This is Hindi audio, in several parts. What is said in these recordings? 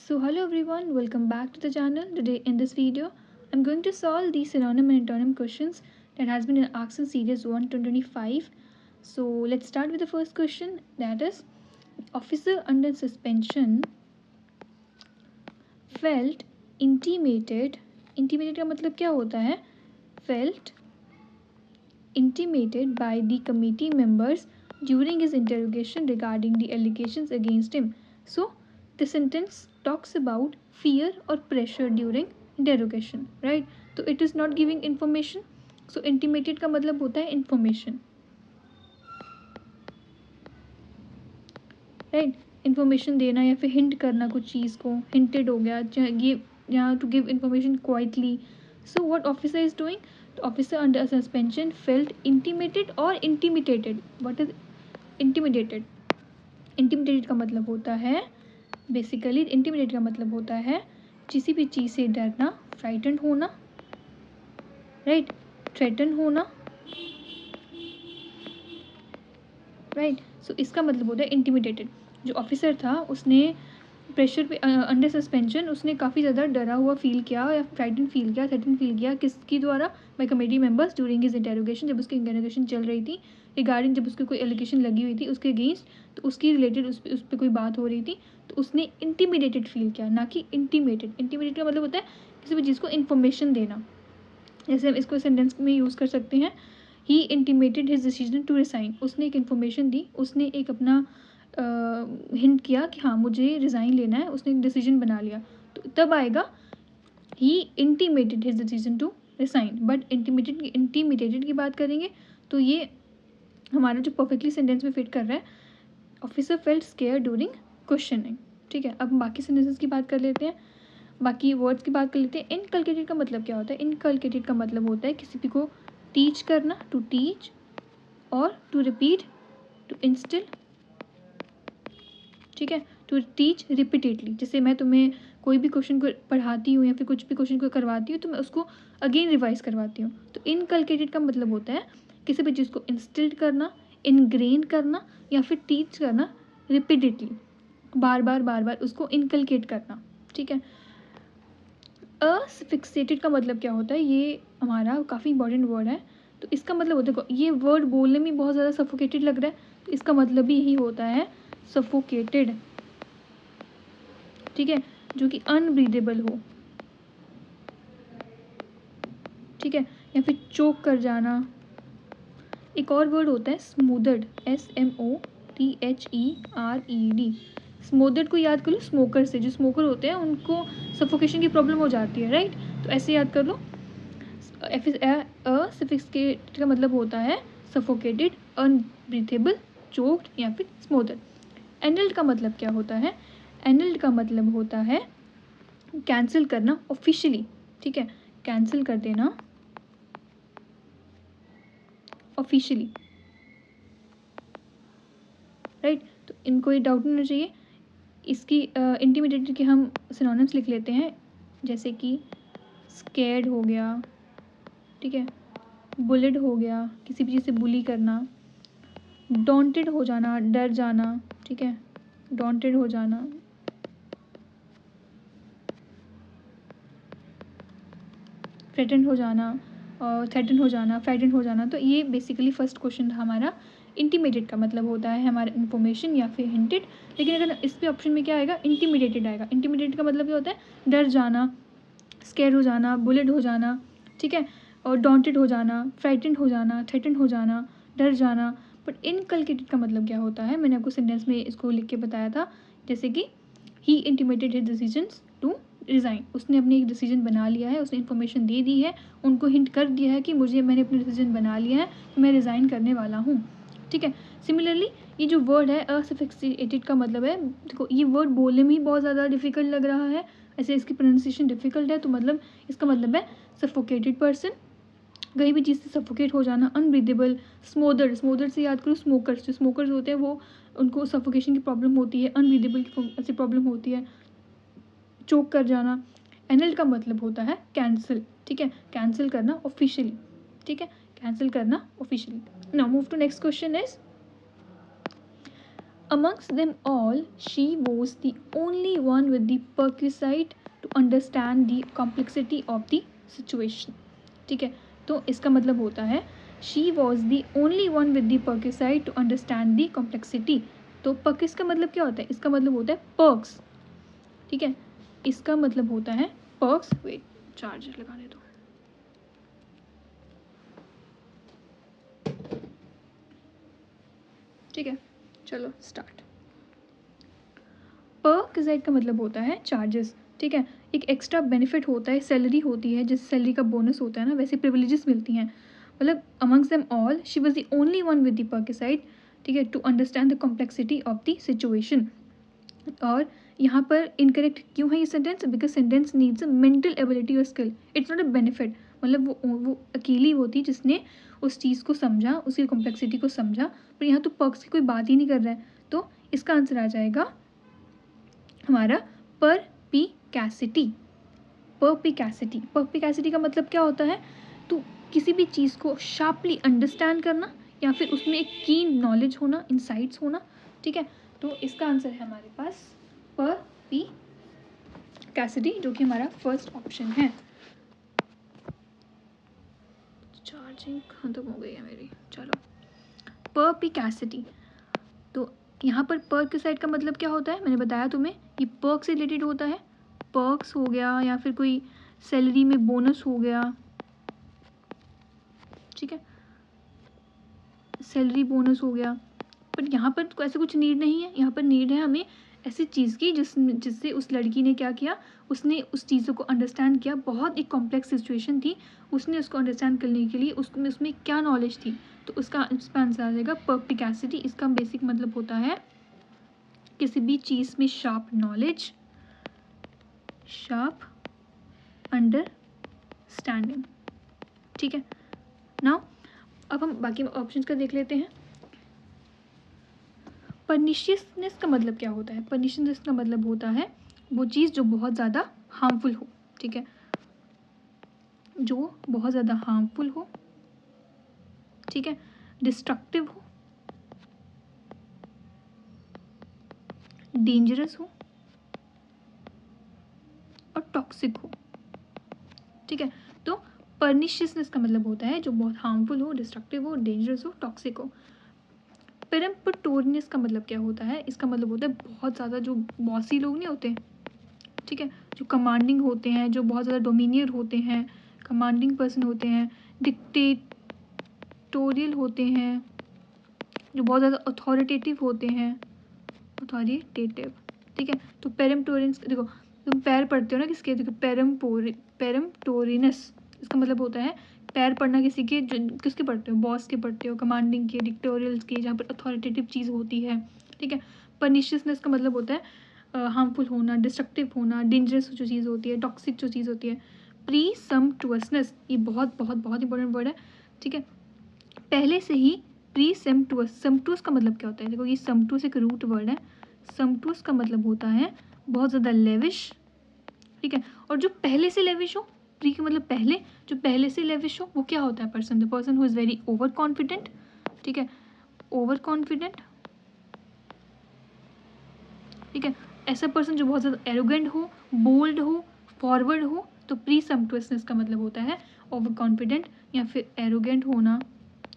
So hello everyone, welcome back to the channel. Today in this video, I'm going to solve the synonym and antonym questions that has been asked in series 1 to 25. So let's start with the first question, that is, officer under suspension felt intimated. Intimated का मतलब क्या होता है? Felt intimated by the committee members during his interrogation regarding the allegations against him. So the sentence talks about fear or pressure during interrogation, right? So it is not giving information. So intimated का मतलब होता है information, right? information देना या फिर hint करना कुछ चीज़ को, hinted हो गया, give यहाँ to give information quietly. So what officer is doing? The officer under suspension felt intimated or intimidated. What is intimidated? Intimidated का मतलब होता है बेसिकली, इंटिमिडेट का मतलब होता है किसी भी चीज़ से डरना, फ्राइटन होना, राइट, थ्रेटन होना, राइट. सो इसका मतलब होता है इंटिमिडेटेड. जो ऑफिसर था उसने प्रेशर पे अंडर सस्पेंशन उसने काफ़ी ज़्यादा डरा हुआ फील किया या फ्राइटन फील किया, थ्रेटन फील किया. किसकी द्वारा? By committee members during his interrogation. जब उसकी इंटेरोगेशन चल रही थी रिगार्डिंग, जब उसकी कोई एलिगेशन लगी हुई थी उसके अगेंस्ट, तो उसकी रिलेटेड उस पर कोई बात हो रही थी, तो उसने इंटिमिडेटेड फील किया, ना कि इंटीमेटेड. इंटिमिडेटेड का मतलब होता है किसी भी चीज़ को इन्फॉर्मेशन देना. जैसे हम इसको सेंटेंस में यूज़ कर सकते हैं, he intimated his decision to resign. उसने एक इन्फॉर्मेशन दी, उसने एक अपना हिंट किया कि हाँ मुझे रिज़ाइन लेना है, उसने एक डिसीजन बना लिया, तो तब आएगा he intimated his decision to resign. But intimated की बात करेंगे तो ये हमारा जो परफेक्टली सेंटेंस में फिट कर रहा है, officer felt square during questioning. ठीक है, अब बाकी सेंटेंसेस की बात कर लेते हैं, बाकी वर्ड्स की बात कर लेते हैं. इनकल्केटेड का मतलब क्या होता है? इनकल्केटेड का मतलब होता है किसी भी को टीच करना, टू टीच, और टू रिपीट, टू इंस्टिल. ठीक है, टू टीच रिपीटेडली. जैसे मैं तुम्हें कोई भी क्वेश्चन को पढ़ाती हूँ या फिर कुछ भी क्वेश्चन को करवाती हूँ तो मैं उसको अगेन रिवाइज करवाती हूँ. तो इनकल्केटेड का मतलब होता है किसी भी चीज़ को इंस्टिल करना, इनग्रेन करना, या फिर टीच करना रिपीटेडली, बार बार उसको इनकल्केट करना. ठीक है. असफिक्सेटेड का मतलब क्या होता है? ये हमारा काफ़ी इंपॉर्टेंट वर्ड है. तो इसका मतलब होता है, ये वर्ड बोलने में बहुत ज़्यादा सफोकेटेड लग रहा है, तो इसका मतलब भी यही होता है सफोकेटेड. ठीक है, जो कि अनब्रीदेबल हो. ठीक है, या फिर चोक कर जाना. एक और वर्ड होता है स्मूदर्ड, SMOTHERED. स्मोदर्ड को याद कर लो स्मोकर से. जो स्मोकर होते हैं उनको सफोकेशन की प्रॉब्लम हो जाती है, राइट? तो ऐसे याद कर लो. असफिक्सेटेड का मतलब होता है सफोकेटेड, अनब्रीथेबल, चोक्ड या फिर स्मोदर्ड. एनल्ड का मतलब क्या होता है? एनल्ड का मतलब होता है कैंसिल करना ऑफिशियली. ठीक है, कैंसिल कर देना ऑफिशियली, राइट? तो इनको ये डाउट नहीं होना चाहिए. इसकी इंटिमिडेटेड के हम सिनोनिम्स लिख लेते हैं, जैसे कि स्कैर्ड हो गया, ठीक है, बुलिड हो गया, किसी भी चीज़ से बुली करना, डॉन्टेड हो जाना, डर जाना. ठीक है, डॉन्टेड हो जाना, थ्रेटन हो जाना, और थ्रेटन हो जाना, फ्राइटन हो जाना. तो ये बेसिकली फर्स्ट क्वेश्चन था हमारा. इंटीमेटेड का मतलब होता है हमारा इन्फॉर्मेशन या फिर हिंटेड. लेकिन अगर इस पे ऑप्शन में क्या आएगा? इंटीमिडेटेड आएगा. इंटीमिडेटेड का मतलब क्या होता है? डर जाना, स्केयर हो जाना, बुलेट हो जाना, ठीक है, और डॉन्टेड हो जाना, फ्राइटन हो जाना, थ्रेटन हो जाना, डर जाना. बट इनकल्केटेड का मतलब क्या होता है? मैंने आपको सेंटेंस में इसको लिख के बताया था, जैसे कि he intimated his decisions to resign. उसने अपनी एक डिसीजन बना लिया है, उसने इन्फॉर्मेशन दे दी है, उनको हिंट कर दिया है कि मैंने अपना डिसीजन बना लिया है, तो मैं रिज़ाइन करने वाला हूँ. ठीक है. सिमिलरली ये जो वर्ड है असफिक्सेटेड का मतलब है, देखो ये वर्ड बोलने में ही बहुत ज़्यादा डिफिकल्ट लग रहा है, ऐसे इसकी प्रोनाउंसिएशन डिफिकल्ट है, तो मतलब इसका मतलब है सफोकेटेड पर्सन, कहीं भी चीज़ से सफोकेट हो जाना. अनब्रीदेबल, स्मोदर्ड, स्मोदर्ड से याद करो स्मोकर्स. जो स्मोकर्स होते हैं वो उनको सफोकेशन की प्रॉब्लम होती है, अनब्रीदेबल की ऐसी प्रॉब्लम होती है, चोक कर जाना. एनल का मतलब होता है कैंसिल. ठीक है, कैंसिल करना ऑफिशियली. ठीक है, कैंसिल करना officially. Now move to next question is Amongst them all, she was the only one with the perquisite to understand the complexity of the situation. ठीक है, तो इसका मतलब होता है she was the only one with the perquisite to understand the complexity. तो perquis का मतलब क्या होता है? इसका मतलब होता है perks. ठीक है, इसका मतलब होता है perks. वेट, चार्जर लगाने दो. ठीक है, चलो स्टार्ट. परक्विसाइट का मतलब होता है चार्जेस. ठीक है, एक एक्स्ट्रा बेनिफिट होता है, सैलरी होती है, जैसे सैलरी का बोनस होता है ना, वैसे प्रिविलेजेस मिलती हैं. मतलब amongst them all she was the only one with the perquisite. ठीक है, to understand the complexity of the situation. और यहाँ पर इनकरेक्ट क्यों है ये sentence? Because sentence needs a mental ability और skill. It's not a benefit. मतलब वो अकेली होती जिसने उस चीज़ को समझा, उसकी कॉम्प्लेक्सिटी को समझा. पर यहाँ तो पर्क्स की कोई बात ही नहीं कर रहा है. तो इसका आंसर आ जाएगा हमारा परपिकैसिटी. परपिकैसिटी. परपिकैसिटी का मतलब क्या होता है? तो किसी भी चीज़ को शार्पली अंडरस्टैंड करना या फिर उसमें एक कीन नॉलेज होना, इंसाइट्स होना. ठीक है, तो इसका आंसर है हमारे पास परपिकैसिटी, जो कि हमारा फर्स्ट ऑप्शन है. चार्जिंग खत्म हो गई है मेरी. चलो, परपिकैसिटी. तो यहाँ पर परक्विसाइट का मतलब क्या होता है? मैंने बताया तुम्हें, ये पर्क से रिलेटेड होता है. पर्क्स हो गया या फिर कोई सैलरी में बोनस हो गया. ठीक है, सैलरी बोनस हो गया. पर यहाँ पर ऐसे कुछ नीड नहीं है. यहाँ पर नीड है हमें ऐसी चीज़ की जिससे उस लड़की ने क्या किया, उसने उस चीज़ों को अंडरस्टैंड किया. बहुत एक कॉम्प्लेक्स सिचुएशन थी, उसने उसको अंडरस्टैंड करने के लिए उसमें क्या नॉलेज थी. तो उसका इसका आंसर आ जाएगा परपिकैसिटी. इसका बेसिक मतलब होता है किसी भी चीज़ में शार्प नॉलेज, शार्प अंडरस्टैंडिंग. ठीक है, नाउ अब हम बाकी ऑप्शंस का देख लेते हैं. परनिशियसनेस का मतलब क्या होता है? परनिशियसनेस का मतलब होता है वो चीज़ जो बहुत ज़्यादा हार्मफुल हो. ठीक है, जो बहुत ज़्यादा हार्मफुल हो. ठीक है, डिस्ट्रक्टिव हो, डेंजरस हो और टॉक्सिक हो. ठीक है, तो परनिशियसनेस का मतलब होता है जो बहुत हार्मफुल हो, डिस्ट्रक्टिव हो, डेंजरस हो, टॉक्सिक हो. पेरम्पटोरियस का मतलब क्या होता है? इसका मतलब होता है बहुत ज़्यादा जो बॉसी लोग नहीं होते. ठीक है, जो कमांडिंग होते हैं, जो बहुत ज़्यादा डोमिनियर होते हैं, कमांडिंग पर्सन होते हैं, डिक्टेटोरियल होते हैं, जो बहुत ज़्यादा अथॉरिटेटिव होते हैं, अथॉरिटेटिव. ठीक है, तो पेरम्पटोरियस, देखो तुम पैर पढ़ते हो ना किसके, देखो पेरम्पटोरिनस, इसका मतलब होता है पैर पढ़ना किसी के, किसके पढ़ते हो? बॉस के पढ़ते हो, कमांडिंग के, डिक्टेटोरियल्स के, जहाँ पर अथॉरिटेटिव चीज़ होती है. ठीक है, परनिशियसनेस का मतलब होता है हार्मफुल होना, डिस्ट्रक्टिव होना, डेंजरस जो चीज़ होती है, टॉक्सिक जो चीज़ होती है. प्रीसम्प्टुअसनेस, ये बहुत बहुत बहुत इंपॉर्टेंट वर्ड है. ठीक है, पहले से ही प्रीसम्प्टुअस. सम्प्टुअस का मतलब क्या होता है? देखो ये सम्प्टुअस एक रूट वर्ड है. सम्प्टुअस का मतलब होता है बहुत ज़्यादा लेविश. ठीक है, और जो पहले से लेविश हो, प्री का मतलब पहले, जो पहले से लेविश हो वो क्या होता है? Person. The person who is very over confident. ठीक है, ओवर कॉन्फिडेंट. ठीक है, ऐसा पर्सन जो बहुत ज़्यादा एरोगेंट हो, बोल्ड हो, फॉरवर्ड हो. तो प्रीसम्प्टुअसनेस का मतलब होता है ओवर कॉन्फिडेंट या फिर एरोगेंट होना.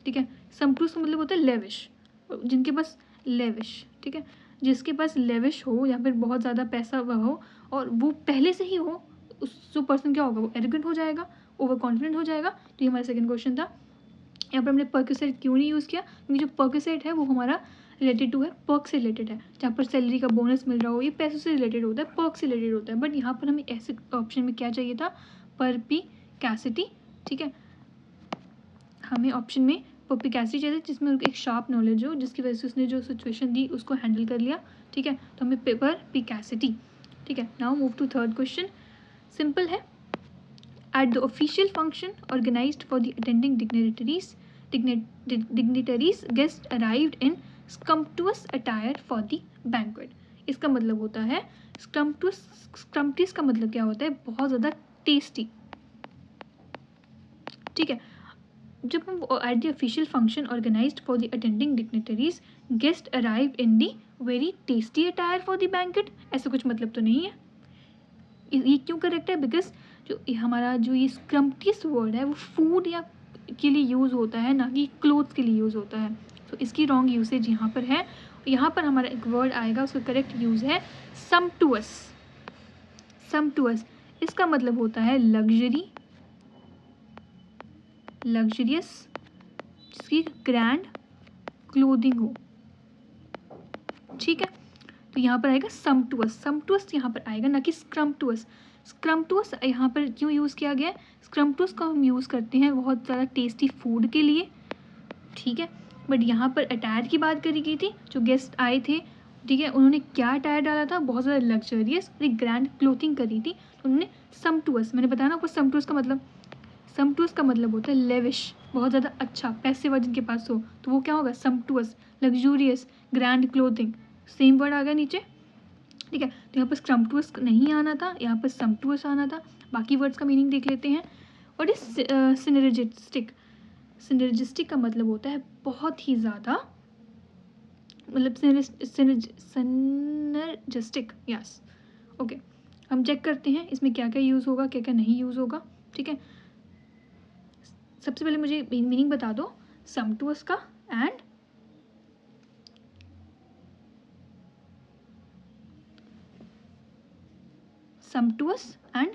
ठीक है, सम्प्टुअस का मतलब होता है लेविश, जिनके पास लेविश. ठीक है, जिसके पास लेविश हो या फिर बहुत ज़्यादा पैसा वह हो और वो पहले से ही हो, उस जो पर्सन क्या होगा? वो एरोगेंट हो जाएगा, ओवर कॉन्फिडेंट हो जाएगा. तो ये हमारा सेकंड क्वेश्चन था. यहाँ पर हमने परक्विसाइट क्यों नहीं यूज़ किया? क्योंकि जो परक्विसाइट है वो हमारा रिलेटेड टू है, पर्क से रिलेटेड है. जहाँ पर सैलरी का बोनस मिल रहा हो, ये पैसों से रिलेटेड होता है, पर्क से रिलेटेड होता है. बट यहाँ पर हमें ऐसे ऑप्शन में क्या चाहिए था? परपिकैसिटी. ठीक है, हमें ऑप्शन में परपिकैसिटी चाहिए जिसमें एक शार्प नॉलेज हो, जिसकी वजह से उसने जो सिचुएशन दी उसको हैंडल कर लिया. ठीक है, तो हमें परपिकैसिटी. ठीक है, now move to third question. Simple है. At the official function organized for the attending dignitaries, guests arrived in sumptuous attire for the banquet. इसका मतलब होता है scrumptious का मतलब क्या होता है? बहुत ज़्यादा टेस्टी. ठीक है, जब हम at the official function organized for the attending dignitaries, guests arrived in the very tasty attire for the banquet, ऐसा कुछ मतलब तो नहीं है। ये क्यों करेक्ट है? बिकॉज जो हमारा जो ये स्क्रम्पटियस वर्ड है वो फूड या के लिए यूज़ होता है, ना कि क्लोथ्स के लिए यूज़ होता है। तो इसकी रॉन्ग यूसेज यहाँ पर है। यहाँ पर हमारा एक वर्ड आएगा, उसका करेक्ट यूज़ है सम्पटुअस। सम्पटुअस इसका मतलब होता है लग्जरी, लग्जरियस, जिसकी ग्रैंड क्लोथिंग हो। ठीक है, तो यहाँ पर आएगा सम्पटुअस। सम्पटुअस यहाँ पर आएगा, ना कि स्क्रम्पटुअस। स्क्रम्पटुअस यहाँ पर क्यों यूज़ किया गया है? स्क्रम्पटुअस को हम यूज़ करते हैं बहुत ज़्यादा टेस्टी फूड के लिए, ठीक है। बट यहाँ पर अटायर की बात करी गई थी, जो गेस्ट आए थे, ठीक है, उन्होंने क्या अटायर डाला था? बहुत ज़्यादा लग्जरियस और एक ग्रैंड क्लोथिंग करी थी, तो उन्होंने सम्पटुअस, मैंने बताया ना आपको सम्पटुअस का मतलब, सम्पटुअस का मतलब होता है लेविश, बहुत ज़्यादा अच्छा, पैसे वाले जिनके पास हो, तो वो क्या होगा? Sumptuous, luxurious, grand clothing, same word आ गया नीचे, ठीक है। तो यहाँ पर स्क्रम्पटुअस नहीं आना था, यहाँ पर सम्पटुअस आना था। बाकी वर्ड्स का मीनिंग देख लेते हैं। What is synergistic? सिनर्जिस्टिक का मतलब होता है बहुत ही ज़्यादा, मतलब सिनर्जिस्टिक, यस, ओके। हम चेक करते हैं इसमें क्या क्या यूज़ होगा, क्या क्या नहीं यूज़ होगा, ठीक है। सबसे पहले मुझे मीनिंग बता दो सम्पटुअस का एंड सम्पटुअस एंड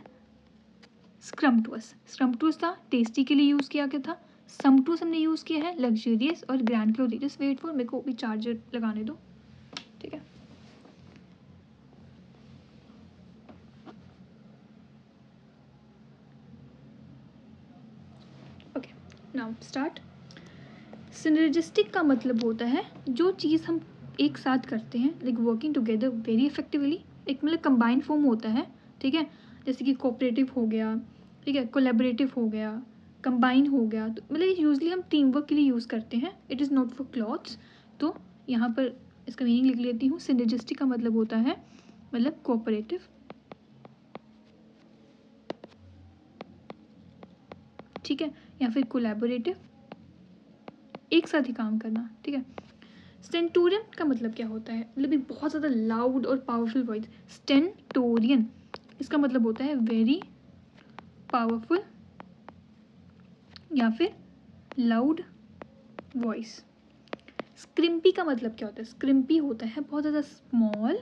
स्क्रम्पटुअस। स्क्रम्पटुअस था टेस्टी के लिए यूज़ किया गया था, सम्पटुअस हमने यूज़ किया है लग्जरियस और grand clothing. Just wait for, मेरे को भी चार्जर लगाने दो, ठीक है। Okay, now start. सिनर्जिस्टिक का मतलब होता है जो चीज़ हम एक साथ करते हैं, like working together very effectively, एक मतलब कंबाइंड फॉर्म होता है, ठीक है। जैसे कि कोऑपरेटिव हो गया, ठीक है, कोलैबोरेटिव हो गया, कंबाइन हो गया, तो मतलब यूजली हम टीम वर्क के लिए यूज़ करते हैं, it is not for clothes. तो यहाँ पर इसका मीनिंग लिख लेती हूँ। सिनर्जिस्टिक का मतलब होता है मतलब कोऑपरेटिव, ठीक है, या फिर कोलैबोरेटिव, एक साथ ही काम करना, ठीक है। स्टेंटोरियन का मतलब क्या होता है? मतलब एक बहुत ज़्यादा लाउड और पावरफुल वॉइस। स्टेंटोरियन इसका मतलब होता है वेरी पावरफुल या फिर लाउड वॉइस। स्क्रिम्पी का मतलब क्या होता है? स्क्रिम्पी होता है बहुत ज़्यादा स्मॉल,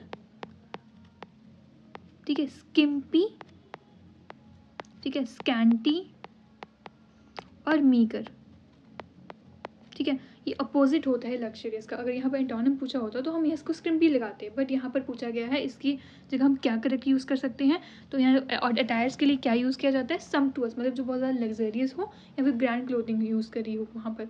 ठीक है, स्किम्पी, ठीक है, स्कैंटी और मीगर, ठीक है। ये अपोजिट होता है लग्जरियस का। अगर यहाँ पर एंटोनिम पूछा होता तो हम इसको स्क्रिम्पी लगाते हैं, बट यहाँ पर पूछा गया है इसकी जगह हम क्या करेक्ट यूज़ कर सकते हैं। तो यहाँ और अटायर्स के लिए क्या यूज़ किया जाता है? सम्पटुअस, मतलब जो बहुत ज़्यादा लग्जरियस हो या फिर ग्रैंड क्लोथिंग यूज़ करी हो वहाँ पर।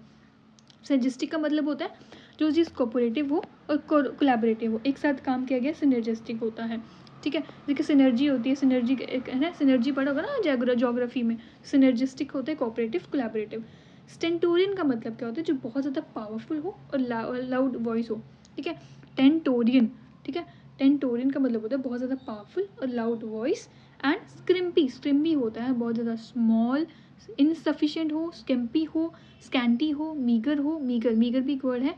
सिनर्जिस्टिक का मतलब होता है जो चीज़ कोऑपरेटिव हो और कोलैबोरेटिव हो, एक साथ काम किया गया, सिनर्जिस्टिक होता है, ठीक है। देखिए सिनर्जी होती है, सिनर्जी है ना, सिनर्जी पढ़ा होगा ना जोग्राफी में। सिनर्जिस्टिक होता है कोऑपरेटिव, कोलैबोरेटिव। स्टेंटोरियन का मतलब क्या होता है? जो बहुत ज़्यादा पावरफुल हो और लाउड वॉइस हो, ठीक है। टेंटोरियन, ठीक है, टेंटोरियन का मतलब होता है बहुत ज़्यादा पावरफुल और लाउड वॉइस। एंड स्क्रिम्पी, स्क्रिम्पी होता है बहुत ज़्यादा स्मॉल, इनसफिशिएंट हो, स्कैम्पी हो, स्कैंटी हो, मीगर हो। मीगर, मीगर भी एक वर्ड है,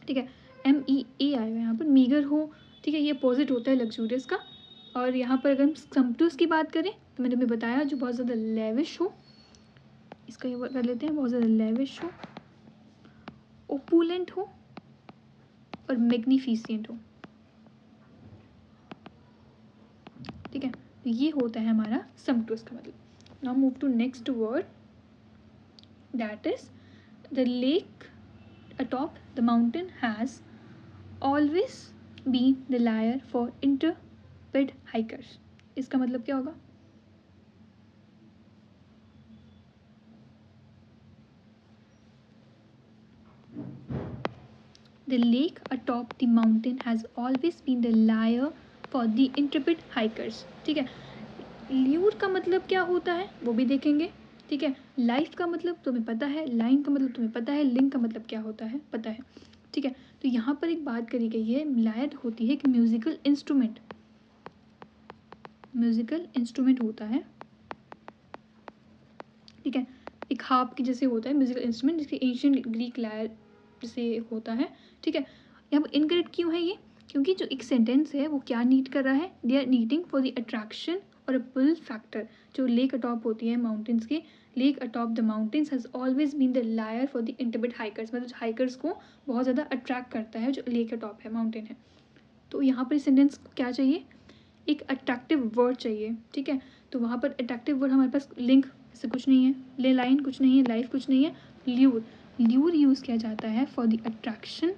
ठीक है, MEA आएगा यहाँ पर, मीगर हो, ठीक है। ये अपोजिट होता है लग्जूरियस का। और यहाँ पर अगर हम सम्पटुअस की बात करें तो मैंने भी बताया जो बहुत ज़्यादा लेविश हो, इसका ये कर लेते हैं, बहुत ज़्यादा लेविश हो, ओपुलेंट हो और मैग्निफिसेंट हो, ठीक है। तो ये होता है हमारा सम्पटुअस का मतलब। Now move to next word, that is the lake atop the mountain has always been the lair for intrepid hikers। इसका मतलब क्या होगा? The lake atop the mountain has always been the lair for the intrepid hikers, ठीक है। ल्यूर का मतलब क्या होता है वो भी देखेंगे, ठीक है। लाइफ का मतलब तुम्हें पता है, लाइन का मतलब तुम्हें पता है, लिंक का मतलब क्या होता है पता है, ठीक है। तो यहाँ पर एक बात करी गई है, लायर होती है एक म्यूजिकल इंस्ट्रूमेंट, म्यूजिकल इंस्ट्रूमेंट होता है, ठीक है। एक हार्प की जैसे होता है म्यूजिकल इंस्ट्रूमेंट, जिसके एंशिएंट ग्रीक लायर जैसे होता है, ठीक है। यहाँ पर इनकरेक्ट क्यों है ये? क्योंकि जो एक सेंटेंस है वो क्या नीड कर रहा है, they are needing for the attraction और अ पुल फैक्टर। जो लेक अटॉप होती है माउंटेन्स के, lake atop the mountains has always been the lure for the intermittent hikers, मतलब हाइकर्स को बहुत ज़्यादा अट्रैक्ट करता है जो लेक अटॉप है, माउंटेन है। तो यहाँ पर सेंटेंस क्या चाहिए, एक अट्रैक्टिव वर्ड चाहिए, ठीक है। तो वहाँ पर अट्रैक्टिव वर्ड हमारे पास लिंक ऐसे कुछ नहीं है, ले लाइन कुछ नहीं है, लाइफ कुछ नहीं है, ल्यूर, ल्यूर यूज़ किया जाता है for the attraction,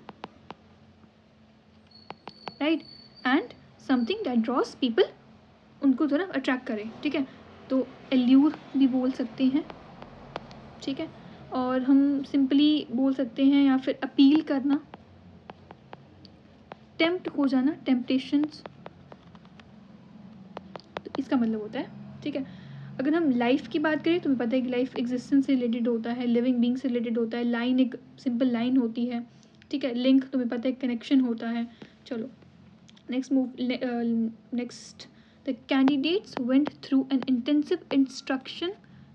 right, and something that draws people, उनको थोड़ा अट्रैक्ट करे, ठीक है। तो एल्यूर भी बोल सकते हैं, ठीक है। और हम सिंपली बोल सकते हैं या फिर अपील करना, टेम्प्ट हो जाना, टेम्पटेशंस, तो इसका मतलब होता है, ठीक है। अगर हम लाइफ की बात करें तो हमें पता है कि लाइफ एग्जिस्टेंस से रिलेटेड होता है, लिविंग बीइंग से रिलेटेड होता है, लाइन एक सिंपल लाइन होती है, ठीक है। लिंक तो हमें पता है कनेक्शन होता है। चलो next, the candidates went through an intensive instruction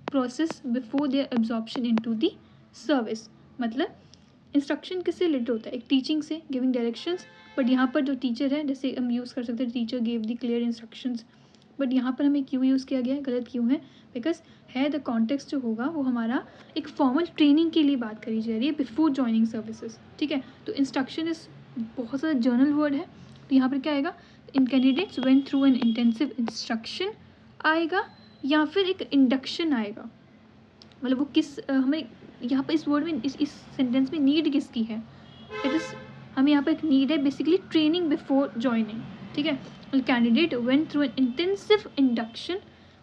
process before there absorption into the service. मतलब इंस्ट्रक्शन किससे रिलेटेड होता है, एक टीचिंग से, गिविंग डायरेक्शंस, बट यहाँ पर जो टीचर है, जैसे हम यूज़ कर सकते हैं teacher gave the clear instructions, but यहाँ पर हमें क्यों यूज़ किया गया है, गलत क्यों है, बिकॉज है द कॉन्टेक्स्ट जो होगा वो हमारा एक फॉर्मल ट्रेनिंग के लिए बात करी जा रही है बिफोर जॉइनिंग सर्विसेज, ठीक है। तो इंस्ट्रक्शन इस बहुत ज़्यादा जर्नल वर्ड है, तो यहाँ पर क्या आएगा, इन candidates went through an intensive instruction आएगा, या फिर एक इंडक्शन आएगा, मतलब वो किस हमें यहाँ पर इस वर्ड में इस सेंटेंस में नीड किसकी है, इट इज़, हमें यहाँ पर एक नीड है बेसिकली ट्रेनिंग बिफोर जॉइनिंग, ठीक है। Candidate went through an intensive induction,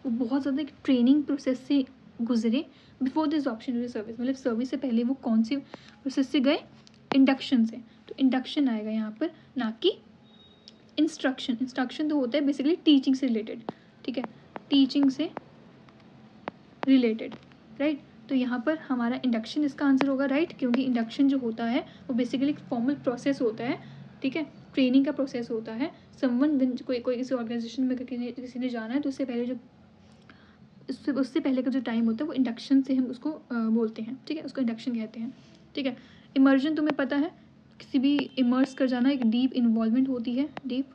वो बहुत ज़्यादा एक ट्रेनिंग प्रोसेस से गुजरे बिफोर दिस ऑप्शन सर्विस, मतलब सर्विस से पहले वो कौन से प्रोसेस से गए, इंडक्शन से। तो इंडक्शन आएगा यहाँ पर, ना कि इंस्ट्रक्शन। इंस्ट्रक्शन तो होता है बेसिकली टीचिंग से रिलेटेड, ठीक है, टीचिंग से रिलेटेड, राइट। तो यहाँ पर हमारा इंडक्शन इसका आंसर होगा, राइट, क्योंकि इंडक्शन जो होता है वो बेसिकली एक फॉर्मल प्रोसेस होता है, ठीक है, ट्रेनिंग का प्रोसेस होता है। समवन कोई किसी ऑर्गेनाइजेशन में किसी ने जाना है तो उससे पहले जो उससे पहले का जो टाइम होता है वो इंडक्शन से हम उसको बोलते हैं, ठीक है, उसको इंडक्शन कहते हैं, ठीक है। इमर्जन तुम्हें पता है, किसी भी इमर्स कर जाना, एक डीप इन्वॉल्वमेंट होती है, डीप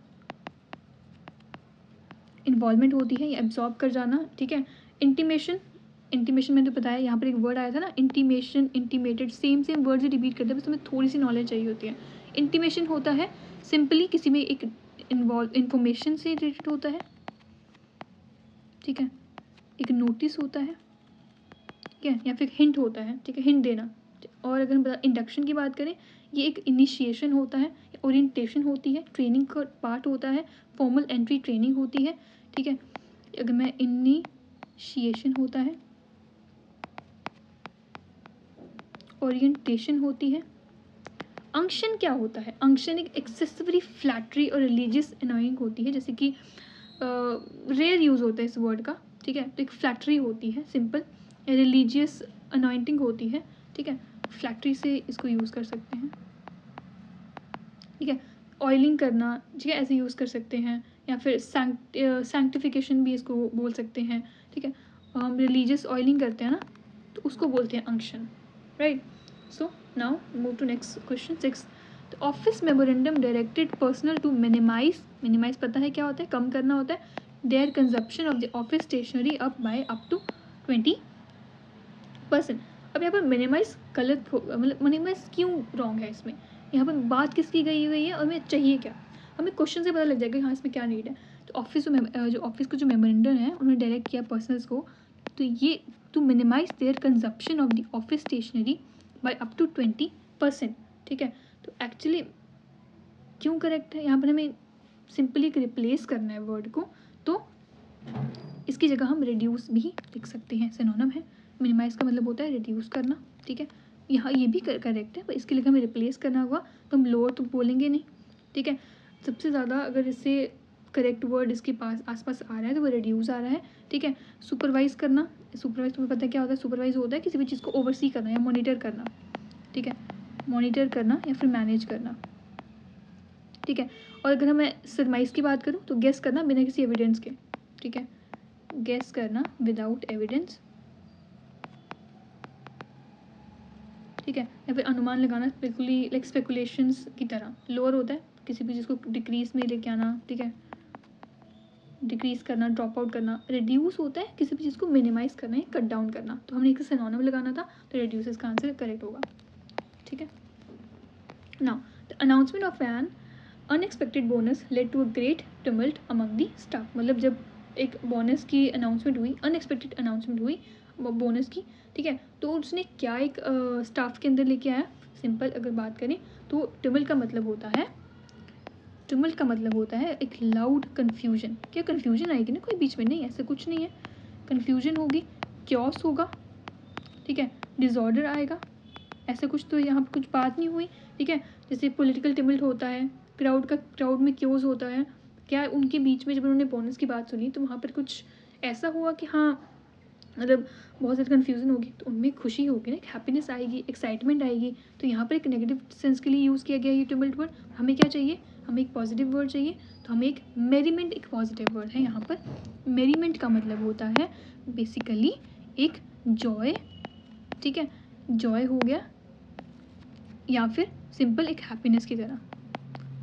इन्वॉल्वमेंट होती है, या एब्जॉर्ब कर जाना, ठीक है। इंटीमेशन, इंटीमेशन मैंने तो बताया, यहाँ पर एक वर्ड आया था ना, इंटीमेशन, इंटीमेटेड, सेम वर्ड से रिपीट करते हैं, बस हमें थोड़ी सी नॉलेज चाहिए होती है। इंटीमेशन होता है सिंपली किसी में एक इंफॉर्मेशन से रिलेटेड होता है, ठीक है, एक नोटिस होता है, ठीक है, या फिर हिंट होता है, ठीक है, हिंट देना। और अगर हम इंडक्शन की बात करें, ये एक इनिशिएशन होता है, ओरिएंटेशन होती है, ट्रेनिंग का पार्ट होता है, फॉर्मल एंट्री ट्रेनिंग होती है, ठीक है। अगर मैं इनिशिएशन होता है, ओरिएंटेशन होती है। अंक्शन क्या होता है, अंक्शन एक एक्सेसिवली फ्लैटरी और रिलीजियस अनोइंग होती है, जैसे कि रेयर यूज़ होता है इस वर्ड का, ठीक है। तो एक फ्लैटरी होती है सिंपल, रिलीजियस अनोइंटिंग होती है, ठीक है, फ्लैटरी से इसको यूज़ कर सकते हैं, ठीक है। ऑयलिंग करना, ठीक है, ऐसे यूज़ कर सकते हैं, या फिर सैंक्टिफिकेशन भी इसको बोल सकते हैं, ठीक है। हम रिलीजियस ऑयलिंग करते हैं ना, तो उसको बोलते हैं unction, right. So now move to next question 6। तो office memorandum directed personal to minimise, minimise पता है क्या होता है, कम करना होता है, their consumption of the office stationery up to 20%। अब यहाँ पर मिनिमाइज गलत होगा, मतलब मिनिमाइज क्यों रॉन्ग है इसमें, यहाँ पर बात किसकी गई हुई है और हमें चाहिए क्या, हमें क्वेश्चन से पता लग जाएगा हाँ इसमें क्या नीड है। तो ऑफिस जो ऑफिस का जो मेमोरेंडम है उन्होंने डायरेक्ट किया पर्सनल्स को, तो ये to minimise their consumption of the office stationery by up to 20%, ठीक है। तो एक्चुअली क्यों करेक्ट है, यहाँ पर हमें सिंपली रिप्लेस करना है वर्ड को, तो इसकी जगह हम रिड्यूस भी लिख सकते हैं, सिनोनिम है। मिनिमाइज का मतलब होता है रिड्यूस करना, ठीक है। यहाँ ये भी करेक्ट है, पर इसके लिए हमें रिप्लेस करना होगा, तो हम लोअर तो बोलेंगे नहीं, ठीक है। सबसे ज़्यादा अगर इससे करेक्ट वर्ड इसके पास आसपास आ रहा है तो वो रिड्यूस आ रहा है, ठीक है। सुपरवाइज करना, सुपरवाइज तुम्हें पता है क्या होता है, सुपरवाइज होता है किसी भी चीज़ को ओवरसी करना या मॉनिटर करना, ठीक है, मॉनिटर करना या फिर मैनेज करना, ठीक है। और अगर मैं सरमाइज की बात करूँ तो गेस करना बिना किसी एविडेंस के, ठीक है, गेस करना विदाउट एविडेंस, ठीक है, या फिर अनुमान लगाना बिल्कुल ही लाइक स्पेकुलेशंस की तरह। लोअर होता है किसी भी चीज़ को डिक्रीज में लेके आना, ठीक है, डिक्रीज करना, ड्रॉप आउट करना। रिड्यूस होता है किसी भी चीज़ को मिनिमाइज करना है, कट डाउन करना। तो हमने एक सिनोनिम लगाना था, तो रिड्यूस इसका आंसर करेक्ट होगा, ठीक है। Now the announcement of an unexpected bonus led to a great tumult among the staff. मतलब जब एक बोनस की अनाउंसमेंट हुई, अनएक्सपेक्टेड अनाउंसमेंट हुई बोनस की, ठीक है, तो उसने क्या एक स्टाफ के अंदर लेके आया। सिंपल अगर बात करें तो टमल्ट का मतलब होता है, टमल्ट का मतलब होता है एक लाउड कन्फ्यूजन। क्या कन्फ्यूजन आएगी ना कोई बीच में, नहीं ऐसा कुछ नहीं है, कन्फ्यूजन होगी, क्योस होगा, ठीक है, डिसऑर्डर आएगा, ऐसा कुछ तो यहाँ पर कुछ बात नहीं हुई, ठीक है। जैसे पॉलिटिकल टिमल्ट होता है, क्राउड में क्योस होता है, क्या उनके बीच में जब उन्होंने बोनस की बात सुनी तो वहाँ पर कुछ ऐसा हुआ कि हाँ मतलब बहुत ज़्यादा कन्फ्यूज़न होगी, तो उनमें खुशी होगी ना, एक हैप्पीनेस आएगी, एक्साइटमेंट आएगी। तो यहाँ पर एक नेगेटिव सेंस के लिए यूज़ किया गया ये टिमल्ट वर्ड। हमें क्या चाहिए, हमें एक पॉजिटिव वर्ड चाहिए, तो हमें एक मेरीमेंट, एक पॉजिटिव वर्ड है यहाँ पर। मेरीमेंट का मतलब होता है बेसिकली एक जॉय, ठीक है, जॉय हो गया, या फिर सिंपल एक हैप्पीनेस की तरह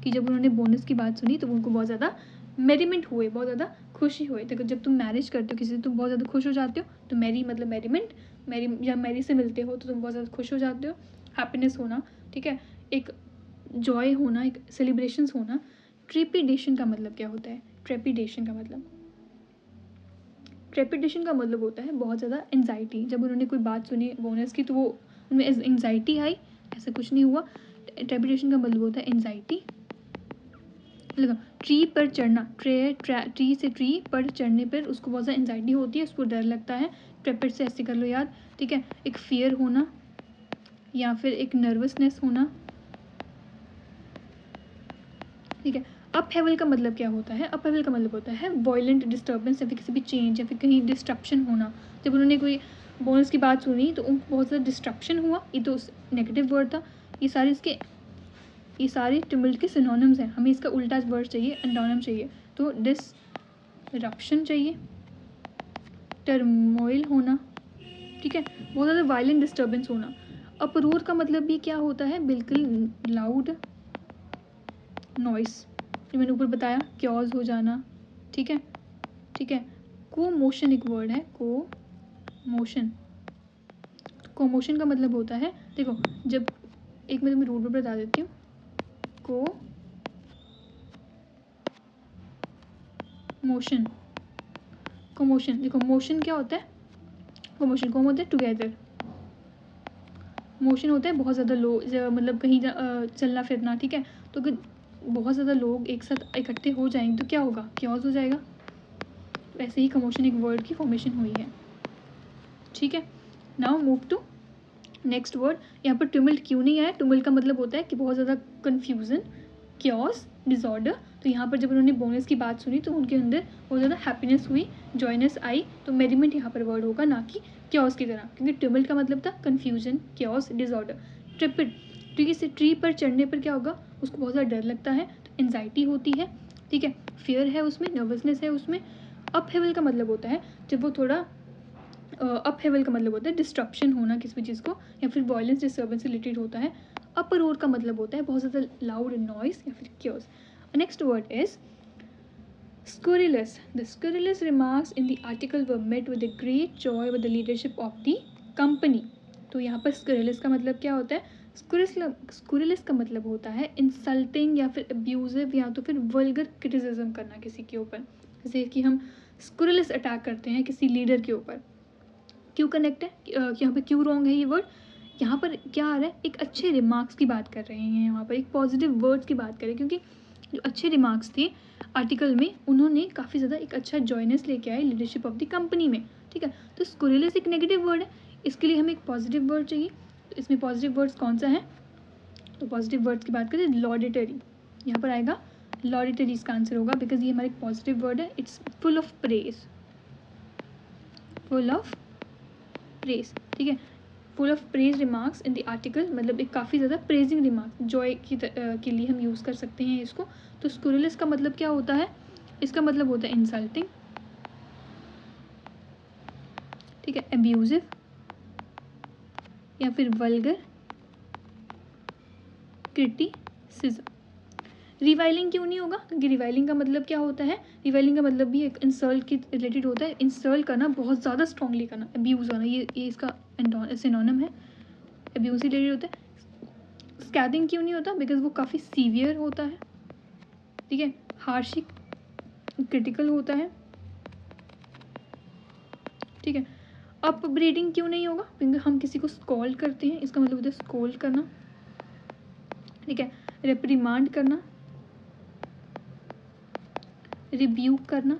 कि जब उन्होंने बोनस की बात सुनी तो उनको बहुत ज़्यादा मेरीमेंट हुए, बहुत ज़्यादा खुशी हुई। तो जब तुम मैरिज करते हो किसी से, तुम बहुत ज़्यादा खुश हो जाते हो, तो मैरी मतलब मेरीमेंट, मैरी या मैरी से मिलते हो तो तुम बहुत ज़्यादा खुश हो जाते हो, हैप्पीनेस होना, ठीक है, एक जॉय होना, एक सेलिब्रेशंस होना। ट्रेपिडेशन का मतलब क्या होता है, ट्रेपिडेशन का मतलब, ट्रेपिडेशन का मतलब होता है बहुत ज़्यादा एंजाइटी। जब उन्होंने कोई बात सुनी बोनस की तो वो उनमें एंजाइटी आई, ऐसा कुछ नहीं हुआ। ट्रेपिडेशन का मतलब होता है एंजाइटी। लगा ट्री पर चढ़ना, ट्री से ट्री पर चढ़ने पर उसको बहुत ज़्यादा एंजाइटी होती है, उसको डर लगता है। ट्रेपिड से ऐसे कर लो याद, ठीक है, एक फियर होना या फिर एक नर्वसनेस होना, ठीक है। अप हेवल का मतलब क्या होता है, अप हेवल का मतलब होता है वॉयलेंट डिस्टर्बेंस या फिर किसी भी चेंज या फिर कहीं डिस्ट्रप्शन होना। जब उन्होंने कोई बोनस की बात सुनी तो उनको बहुत ज़्यादा डिस्ट्रप्शन हुआ, ये तो नेगेटिव वर्ड था। ये सारे टिमल्ट के सिनोनिम्स हैं, हमें इसका उल्टा वर्ड चाहिए, एंटोनिम चाहिए। तो डिसरप्शन चाहिए, टर्मोइल होना, ठीक है, बहुत ज़्यादा वायलेंट डिस्टर्बेंस होना। अपरोर का मतलब भी क्या होता है, बिल्कुल लाउड नॉइस, जो मैंने ऊपर बताया, क्योज हो जाना, ठीक है, ठीक है। कोमोशन एक वर्ड है, कोमोशन। कोमोशन का मतलब होता है, देखो जब एक मैं तुम्हें रूल पर बता देती हूँ, मोशन, कोमोशन, देखो मोशन क्या होता है, कोमोशन को होता है टुगेदर, मोशन होता है बहुत ज़्यादा लोग, मतलब कहीं चलना फिरना, ठीक है। तो अगर बहुत ज़्यादा लोग एक साथ इकट्ठे हो जाएंगे तो क्या होगा, क्योस हो जाएगा। वैसे ही कमोशन एक वर्ड की फॉर्मेशन हुई है, ठीक है। Now move to next word. यहाँ पर टुमल्ट क्यों नहीं आया, टुमल्ट का मतलब होता है कि बहुत ज़्यादा कन्फ्यूज़न, क्योस, डिसऑर्डर। तो यहाँ पर जब उन्होंने बोनस की बात सुनी तो उनके अंदर बहुत ज़्यादा हैप्पीनेस हुई, जॉयनेस आई। तो मेरीमेंट यहाँ पर वर्ड होगा, ना कि क्योस की तरह, क्योंकि टुमल्ट का मतलब था कन्फ्यूजन, क्योस, डिसऑर्डर। ट्रिपिड, ट्री पर चढ़ने पर क्या होगा, उसको बहुत ज़्यादा डर लगता है, तो एनजाइटी होती है, ठीक है, फियर है उसमें, नर्वसनेस है उसमें। अप हेवल का मतलब होता है जब वो थोड़ा अप हेवल का मतलब होता है डिस्ट्रप्शन होना किसी भी चीज़ को, या फिर वॉयलेंस डिस्टर्बेंस से रिलेटेड होता है। अपर ओर का मतलब होता है बहुत ज़्यादा लाउड नॉइस या फिर chaos. Next word is scurrilous. The scurrilous remarks in the article were met with a great joy by the leadership of the company. तो यहाँ पर scurrilous का मतलब क्या होता है, scurrilous का मतलब होता है इंसल्टिंग या फिर अब्यूजिव या तो फिर वल्गर क्रिटिसिज्म करना किसी के ऊपर। जैसे कि हम scurrilous अटैक करते हैं किसी लीडर के ऊपर, क्यों कनेक्ट है, यहाँ पर क्यों रॉन्ग है ये वर्ड। यहाँ पर क्या आ रहा है, एक अच्छे रिमार्क्स की बात कर रहे हैं, यहाँ पर एक पॉजिटिव वर्ड्स की बात करें, क्योंकि जो अच्छे रिमार्क्स थे आर्टिकल में, उन्होंने काफ़ी ज़्यादा एक अच्छा जॉइनेस लेके आए लीडरशिप ऑफ द कंपनी में, ठीक है। तो स्कुरिलस एक नेगेटिव वर्ड है, इसके लिए हमें एक पॉजिटिव वर्ड चाहिए। तो इसमें पॉजिटिव वर्ड्स कौन सा है, तो पॉजिटिव वर्ड्स की बात करें लॉडिटरी, यहाँ पर आएगा लॉडिटरी, इसका आंसर होगा, बिकॉज ये हमारा एक पॉजिटिव वर्ड है, it's full of praise, full of praise, ठीक है। Full of praise remarks in the article, मतलब एक काफ़ी ज़्यादा प्रेजिंग रिमार्क्स, जॉय के लिए हम यूज़ कर सकते हैं इसको। तो स्कुरिलस का मतलब क्या होता है, इसका मतलब होता है इंसल्टिंग, ठीक है, अब्यूजिव या फिर वल्गर क्रिटिसिज्म। रिवाइलिंग क्यों नहीं होगा? क्योंकि रिवाइलिंग का मतलब क्या होता है? रिवाइलिंग का मतलब भी एक इंसल्ट के रिलेटेड होता है। इंसल्ट करना, बहुत ज़्यादा स्ट्रांगली करना, अब्यूज़ होना, ये इसका सिनोनिम है, अब्यूज़ से रिलेटेड होता है। स्कैथिंग क्यों नहीं होता? बिकॉज वो काफ़ी सीवियर होता है, ठीक है, हार्शी, क्रिटिकल होता है, ठीक है। अपब्रीडिंग क्यों नहीं होगा? क्योंकि हम किसी को स्कॉल्ड करते हैं, इसका मतलब होता है स्कॉल्ड करना, ठीक है, रिप्रीमांड करना, रिब्यूक करना,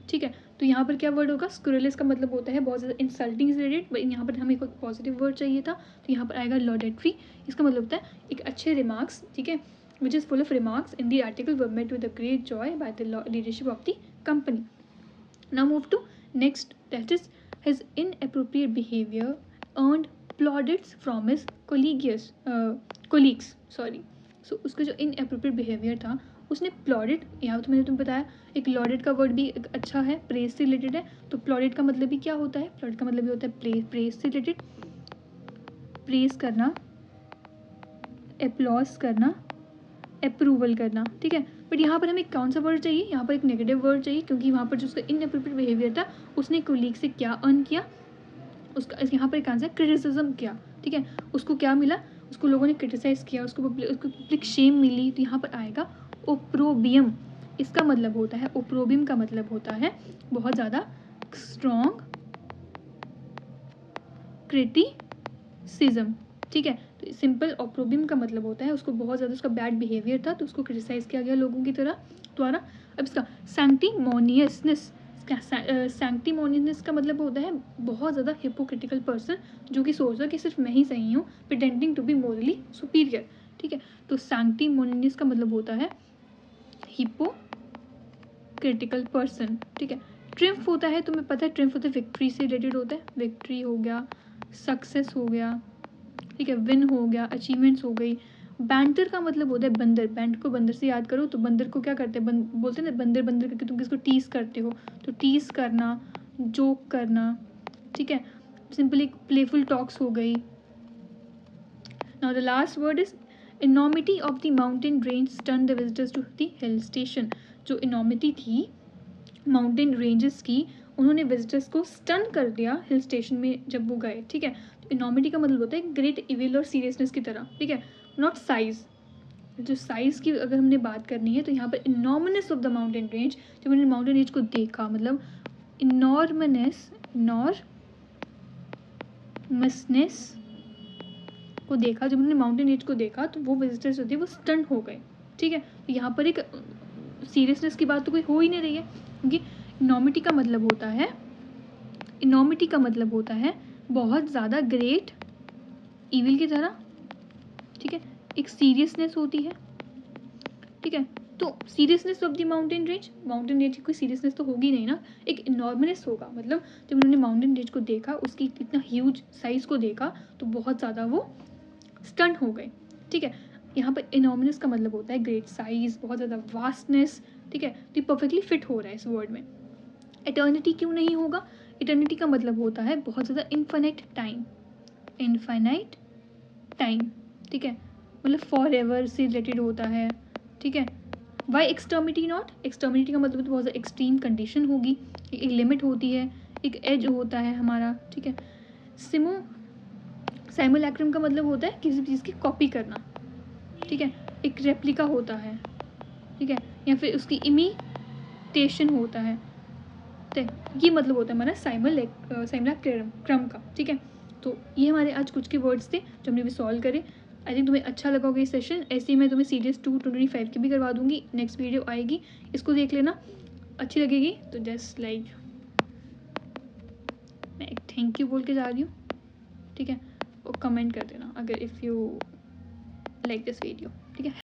ठीक है। तो यहाँ पर क्या वर्ड होगा? स्क्रूलेस का मतलब होता है बहुत ज़्यादा इंसल्टिंग से रिलेटेड, बट यहाँ पर हमें कोई पॉजिटिव वर्ड चाहिए था, तो यहाँ पर आएगा लॉडेटरी। इसका मतलब होता है एक अच्छे रिमार्क्स, ठीक है, which is full of remarks in the article were made with a great Joy by the leadership of the company. Now move to next, that is his inappropriate behavior earned plaudits from his colleagues. So उसका जो inappropriate behavior था उसने plaudit, यहाँ तो मैंने तुम्हें बताया एक laudit का वर्ड भी एक अच्छा है, praise से रिलेटेड है। तो plaudit का मतलब भी क्या होता है? plaudit का मतलब भी होता है praise से रिलेटेड, praise करना, applause करना, अप्रूवल करना, ठीक है। बट यहाँ पर हमें कौन सा वर्ड चाहिए? यहाँ पर एक नेगेटिव वर्ड चाहिए, क्योंकि वहाँ पर जो उसका इनअप्रोप्रिएट बिहेवियर था उसने कोलीग से क्या अर्न किया? उसका यहाँ पर एक आंसर क्रिटिसिज्म किया, ठीक है। उसको क्या मिला? उसको लोगों ने क्रिटिसाइज़ किया, उसको पब्लिक शेम मिली, तो यहाँ पर आएगा ओप्रोबियम। इसका मतलब होता है, ओप्रोबियम का मतलब होता है बहुत ज़्यादा स्ट्रॉन्ग क्रिटिसिज्म, ठीक है। तो सिंपल ऑप्रोबियम का मतलब होता है उसको बहुत ज़्यादा उसका बैड बिहेवियर था, तो उसको क्रिटिसाइज़ किया गया लोगों की तरह द्वारा। अब इसका सैंक्टिमोनियसनेस, सैंक्टिमोनियसनेस का मतलब होता है बहुत ज़्यादा हिपोक्रिटिकल पर्सन, जो कि सोचता है कि सिर्फ मैं ही सही हूँ, pretending to be morally superior, ठीक है। तो सैंक्टिमोनियस का मतलब होता है हिपोक्रिटिकल पर्सन, ठीक है। ट्रिम्फ होता है, तुम्हें पता है ट्रिम्फ होता है विक्ट्री से रिलेटेड होता है, विक्ट्री हो गया, सक्सेस हो गया, ठीक है, विन हो गया, अचीवमेंट्स हो गई। बैंटर का मतलब होता है बंदर, बैंड को बंदर से याद करो, तो बंदर को क्या करते हैं? बोलते हैं ना बंदर बंदर करके तुम किसको टीज करते हो, तो टीज करना, जोक करना, ठीक है, सिंपली प्लेफुल टॉक्स हो गई। Now the last word is enormity of the mountain range stun the visitors to the hill station. जो इनॉमिटी थी माउंटेन रेंजेस की, उन्होंने विजिटर्स को स्टन कर दिया हिल स्टेशन में जब वो गए, ठीक है। तो इनॉमिटी का मतलब होता है ग्रेट इविल और सीरियसनेस की तरह, ठीक है, नॉट साइज। जो साइज़ की अगर हमने बात करनी है तो यहाँ पर इनॉर्मनेस ऑफ द माउंटेन रेंज, जब उन्होंने माउंटेन रेंज को देखा, मतलब इनॉर्मनेस को देखा, जब उन्होंने माउंटेन रेंज को देखा तो वो विजिटर्स होते हैं वो स्टन हो गए, ठीक है। तो यहाँ पर एक सीरियसनेस की बात तो कोई हो ही नहीं रही है, क्योंकि इनॉमिटी का मतलब होता है बहुत ज़्यादा ग्रेट इविल की तरह, ठीक है, एक सीरियसनेस होती है, ठीक है। तो seriousness of the mountain range की कोई सीरियसनेस तो होगी नहीं ना, एक इनॉर्मनेस होगा, मतलब जब उन्होंने माउंटेन रेंज को देखा, उसकी इतना ह्यूज साइज को देखा, तो बहुत ज़्यादा वो स्टन हो गए, ठीक है। यहाँ पर इनॉर्मनेस का मतलब होता है ग्रेट साइज, बहुत ज़्यादा वास्टनेस, ठीक है। तो ये परफेक्टली फिट हो रहा है इस वर्ड में। इटर्निटी क्यों नहीं होगा? इटर्निटी का मतलब होता है बहुत ज़्यादा इनफाइनाइट टाइम, ठीक है, मतलब फॉर एवर से रिलेटेड होता है, ठीक है। Y एक्सटर्मिटी not? एक्सटर्मिटी का मतलब तो बहुत ज़्यादा एक्सट्रीम कंडीशन होगी, एक लिमिट होती है, एक एज होता है हमारा, ठीक है। साइमोलैक्रम का मतलब होता है किसी चीज़ की कॉपी करना, ठीक है, एक रेप्लिका होता है, ठीक है, या फिर उसकी इमिटेशन होता है, ठीक, ये मतलब होता है हमारा साइमोलैक्रम का, ठीक है। तो ये हमारे आज कुछ के वर्ड्स थे जो हमने भी सॉल्व करे। आई थिंक तुम्हें अच्छा लगा होगा ये सेशन। ऐसे ही मैं तुम्हें सीरीज 225 की भी करवा दूंगी, नेक्स्ट वीडियो आएगी, इसको देख लेना, अच्छी लगेगी तो जस्ट लाइक मैं एक थैंक यू बोल के जा रही हूँ, ठीक है, और कमेंट कर देना अगर if you like this video, ठीक है।